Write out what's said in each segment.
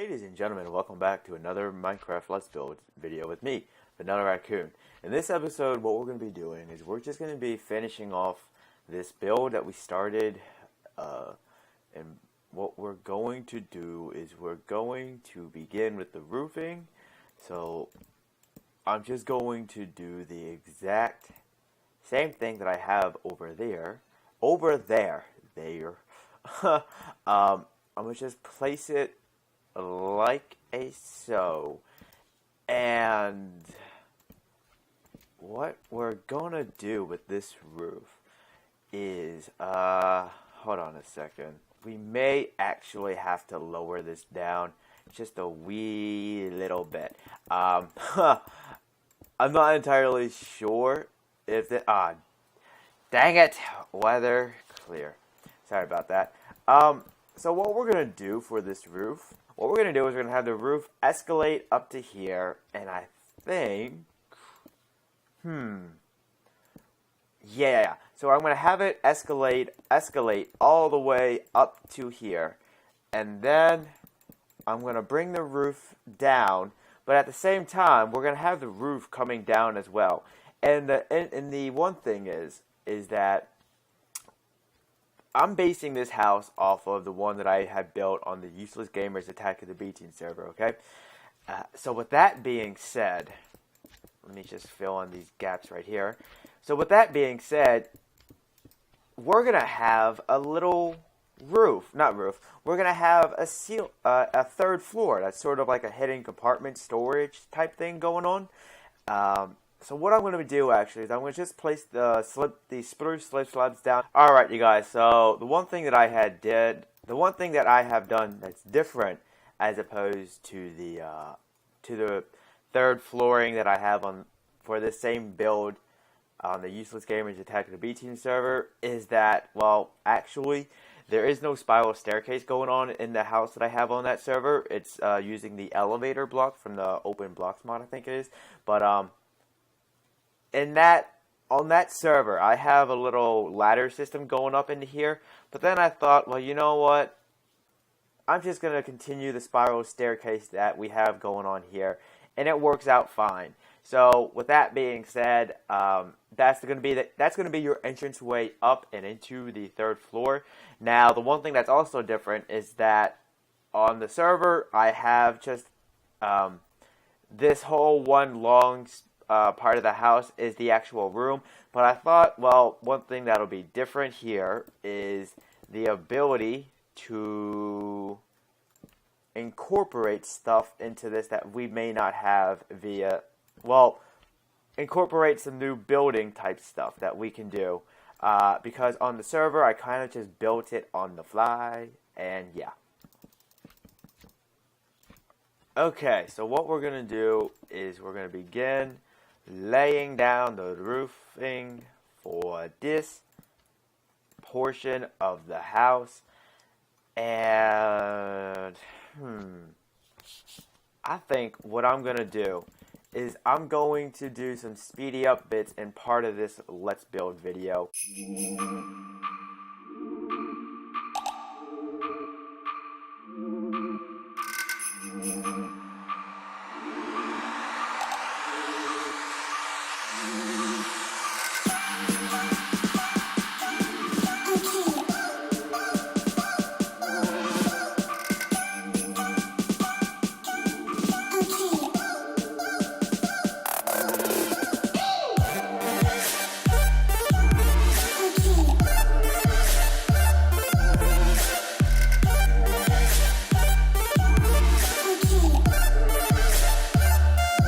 Ladies and gentlemen, welcome back to another Minecraft Let's Build video with me, Vanillaraccoon. In this episode, what we're going to be doing is we're just going to be finishing off this build that we started, and what we're going to do is we're going to begin with the roofing. So I'm just going to do the exact same thing that I have over there. I'm going to just place it like so. And what we're going to do with this roof is, hold on a second. We may actually have to lower this down just a wee little bit. I'm not entirely sure if the, dang it, weather clear. Sorry about that. So what we're going to do for this roof, what we're going to do is we're going to have the roof escalate up to here, and I think, yeah. So I'm going to have it escalate all the way up to here, and then I'm going to bring the roof down, but at the same time, we're going to have the roof coming down as well. And the one thing is that I'm basing this house off of the one that I had built on the Useless Gamers Attack of the B-Team server, okay? So with that being said, let me just fill in these gaps right here. So with that being said, we're going to have a little we're going to have a third floor. That's sort of like a hidden compartment storage type thing going on. So what I'm going to do actually is I'm going to just place the spruce slabs down. Alright you guys, so the one thing that I have done that's different as opposed to the third flooring that I have for this same build on the Useless Gamers Attack of the B-Team server is that, well, actually, there is no spiral staircase going on in the house that I have on that server. It's using the elevator block from the Open Blocks mod, I think it is. But on that server, I have a little ladder system going up into here. But then I thought, well, you know what? I'm just going to continue the spiral staircase that we have going on here, and it works out fine. So with that being said, that's going to be your entranceway up and into the third floor. Now, the one thing that's also different is that on the server, I have just this whole one long part of the house is the actual room. But I thought, well, one thing that'll be different here is the ability to incorporate stuff into this that we may not have via, well, incorporate some new building type stuff that we can do. Because on the server, I kind of just built it on the fly, and yeah. Okay, so what we're going to do is we're going to begin laying down the roofing for this portion of the house. And I think what I'm going to do is I'm going to do some speedy up bits in part of this Let's Build video.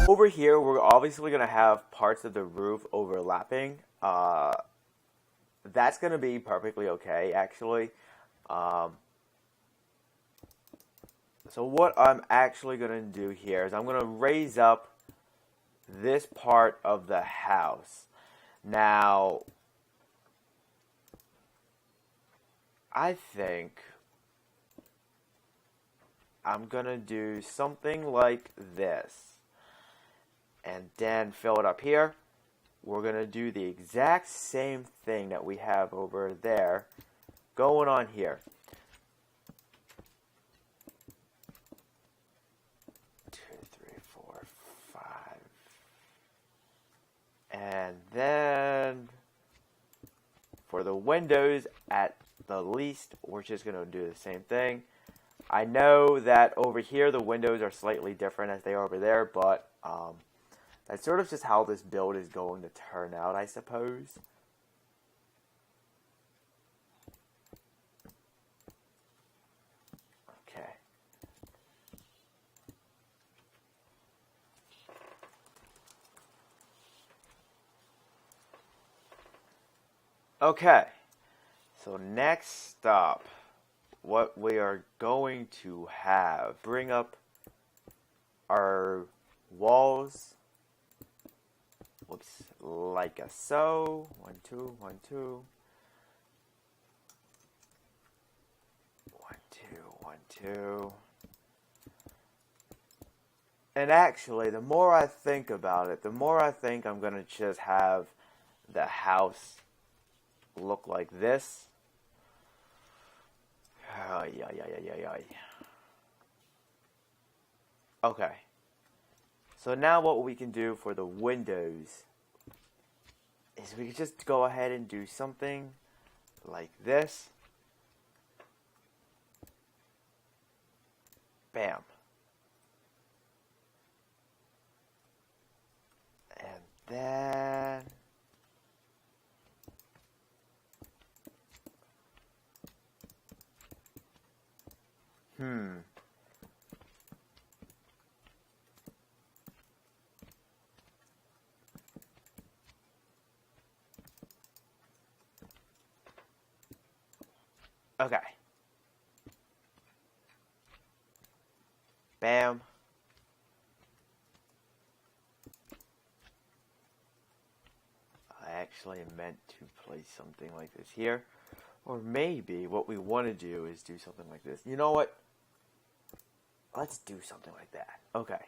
Over here, we're obviously going to have parts of the roof overlapping. That's going to be perfectly okay, actually. So what I'm actually going to do here is I'm going to raise up this part of the house. Now, I think I'm going to do something like this. And then fill it up here. We're going to do the exact same thing that we have over there going on here. And then for the windows, at the least, we're just going to do the same thing. I know that over here the windows are slightly different as they are over there, but that's sort of just how this build is going to turn out, I suppose. Okay. Okay. So next up, what we are going to have, bring up our walls. Whoops, like a so. 1, 2, 1, 2. 1, 2, 1, 2. And actually, the more I think about it, the more I think I'm going to just have the house look like this. Okay. So now what we can do for the windows is we can just go ahead and do something like this. Bam. And then okay. Bam. I actually meant to place something like this here. Or maybe what we want to do is do something like this. You know what? Let's do something like that. Okay.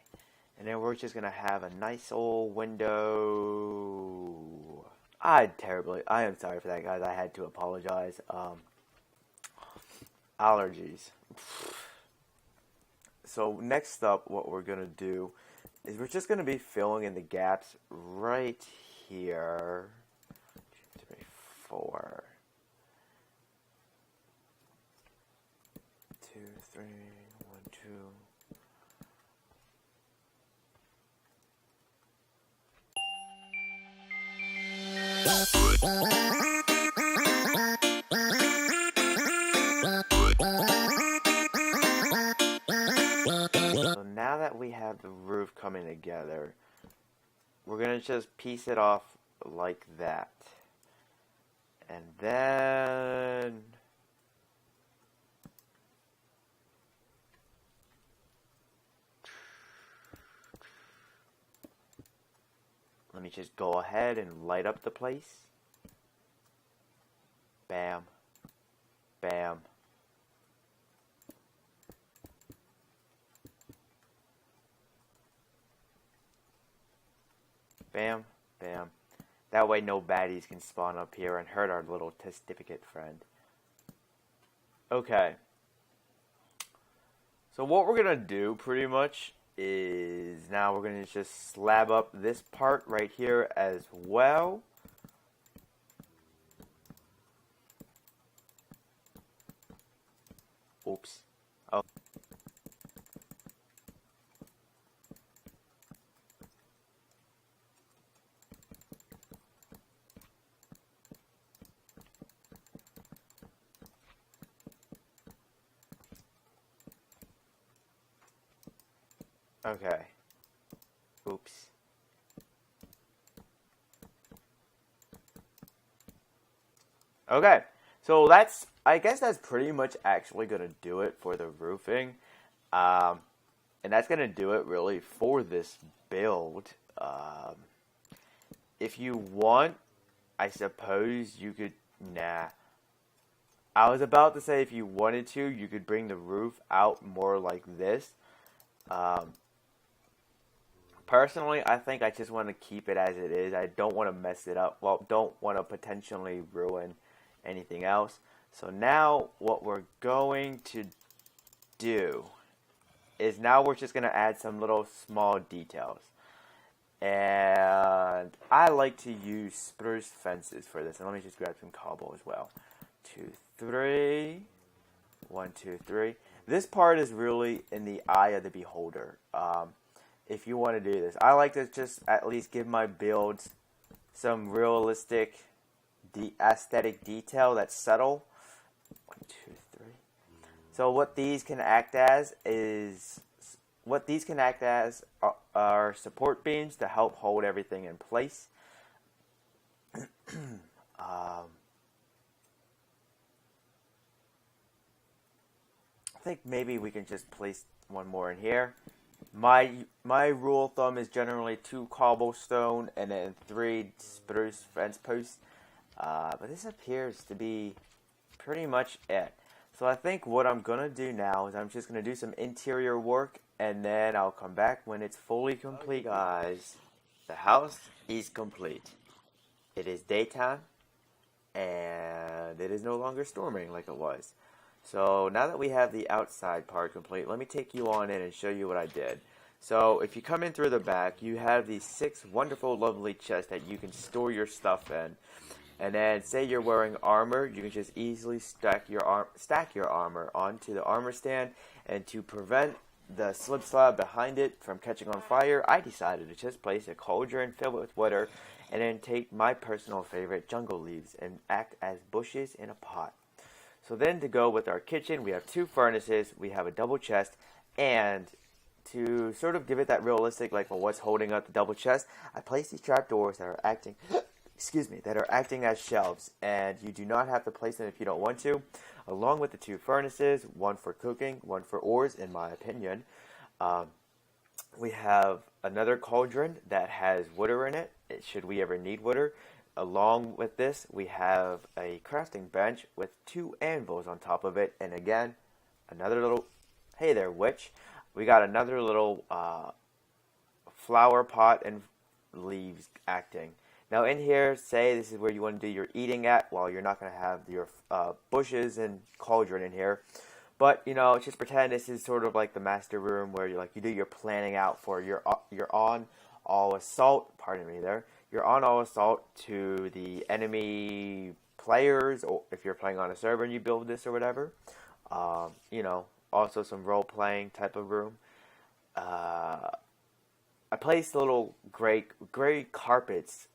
And then we're just going to have a nice old window. I am sorry for that, guys. I had to apologize. Allergies. So next up, what we're going to do is we're just going to be filling in the gaps right here. 2, 3, 4. 2, 3, 1, 2. So now that we have the roof coming together, we're going to just piece it off like that. And then let me just go ahead and light up the place. Bam. Bam. Bam. Bam. That way no baddies can spawn up here and hurt our little testificate friend. Okay. So what we're going to do pretty much is now we're going to just slab up this part right here as well. Oops. Oh. Okay. Oops. Okay. So I guess that's pretty much actually going to do it for the roofing. And that's going to do it really for this build. If you want, I suppose you could, nah. I was about to say if you wanted to, you could bring the roof out more like this. Personally, I think I just want to keep it as it is. I don't want to mess it up. Well, don't want to potentially ruin anything else. So now what we're going to do is now we're just going to add some little small details. And I like to use spruce fences for this. And let me just grab some cobble as well. 2, 3. 1, 2, 3. This part is really in the eye of the beholder. If you want to do this, I like to just at least give my builds some realistic, aesthetic detail that's subtle. 1, 2, 3. So what these can act as are support beams to help hold everything in place. I think maybe we can just place one more in here. My rule of thumb is generally 2 cobblestone and then 3 spruce fence posts. But this appears to be pretty much it. So I think what I'm going to do now is I'm just going to do some interior work, and then I'll come back when it's fully complete. Guys, the house is complete. It is daytime, and it is no longer storming like it was. So now that we have the outside part complete, let me take you on in and show you what I did. So if you come in through the back, you have these 6 wonderful, lovely chests that you can store your stuff in. And then, say you're wearing armor, you can just easily stack your armor onto the armor stand. And to prevent the slip slab behind it from catching on fire, I decided to just place a cauldron filled with water, and then take my personal favorite jungle leaves and act as bushes in a pot. So then, to go with our kitchen, we have 2 furnaces, we have a double chest, and to sort of give it that realistic, like, well, what's holding up the double chest, I placed these trapdoors that are acting as shelves, and you do not have to place them if you don't want to, along with the 2 furnaces, one for cooking, one for ores, in my opinion. We have another cauldron that has water in it, should we ever need water. Along with this, we have a crafting bench with 2 anvils on top of it, and again, another little, hey there, witch, we got another little flower pot and leaves acting. Now in here, say this is where you want to do your eating at. Well, you're not going to have your bushes and cauldron in here. But, you know, just pretend this is sort of like the master room where you do your planning out for your on all assault. Pardon me there. You're on all assault to the enemy players, or if you're playing on a server and you build this or whatever. You know, also some role-playing type of room. I placed little gray carpets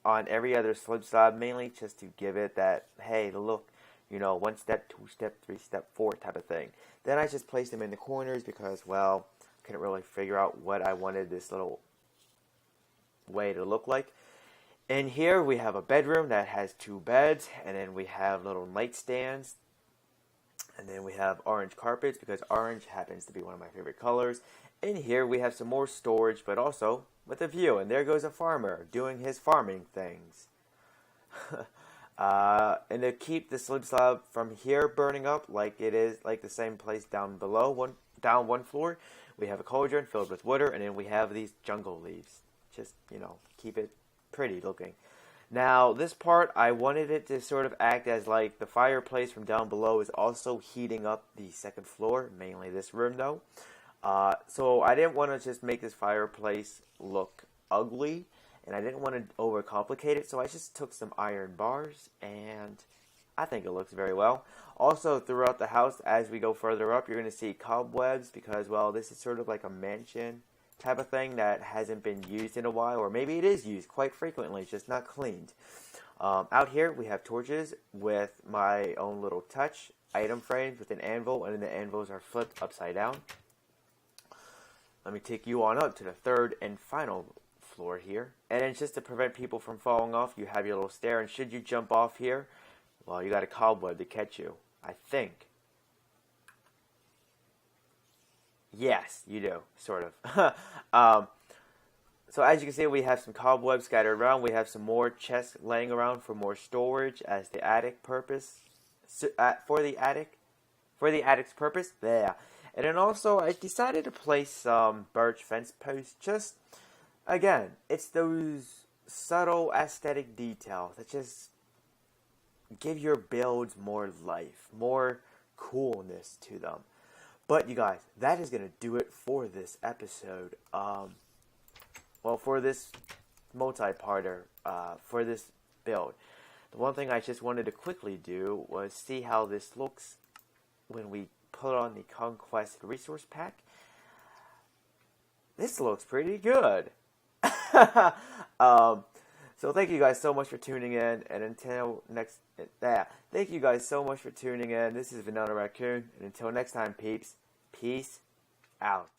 on every other slip slab, mainly just to give it that, hey, the look, you know, 1 step, 2 step, 3 step, 4 type of thing. Then I just placed them in the corners because, well, couldn't really figure out what I wanted this little way to look like. In here we have a bedroom that has 2 beds, and then we have little nightstands, and then we have orange carpets because orange happens to be one of my favorite colors. In here we have some more storage, but also with a view, and there goes a farmer doing his farming things. And to keep the slip slab from here burning up like it is, like the same place down below, down one floor, we have a cauldron filled with water, and then we have these jungle leaves. Just, you know, keep it pretty looking. Now, this part, I wanted it to sort of act as like the fireplace from down below is also heating up the 2nd floor, mainly this room though. So I didn't want to just make this fireplace look ugly, and I didn't want to overcomplicate it, so I just took some iron bars, and I think it looks very well. Also, throughout the house, as we go further up, you're going to see cobwebs because, well, this is sort of like a mansion type of thing that hasn't been used in a while, or maybe it is used quite frequently, just not cleaned. Out here, we have torches with my own little touch, item frames with an anvil, and then the anvils are flipped upside down. Let me take you on up to the 3rd and final floor here. And then just to prevent people from falling off, you have your little stair. And should you jump off here, well, you got a cobweb to catch you, I think. Yes, you do, sort of. So as you can see, we have some cobwebs scattered around. We have some more chests laying around for more storage as the attic purpose. For the attic's purpose, there. And then also, I decided to place some birch fence posts. Just, again, it's those subtle aesthetic details that just give your builds more life, more coolness to them. But you guys, that is going to do it for this episode. well, for this multi-parter, for this build, the one thing I just wanted to quickly do was see how this looks when we put on the Conquest Resource Pack. This looks pretty good. So thank you guys so much for tuning in, and until next, thank you guys so much for tuning in. This is Vanillaraccoon, and until next time, peeps, peace out.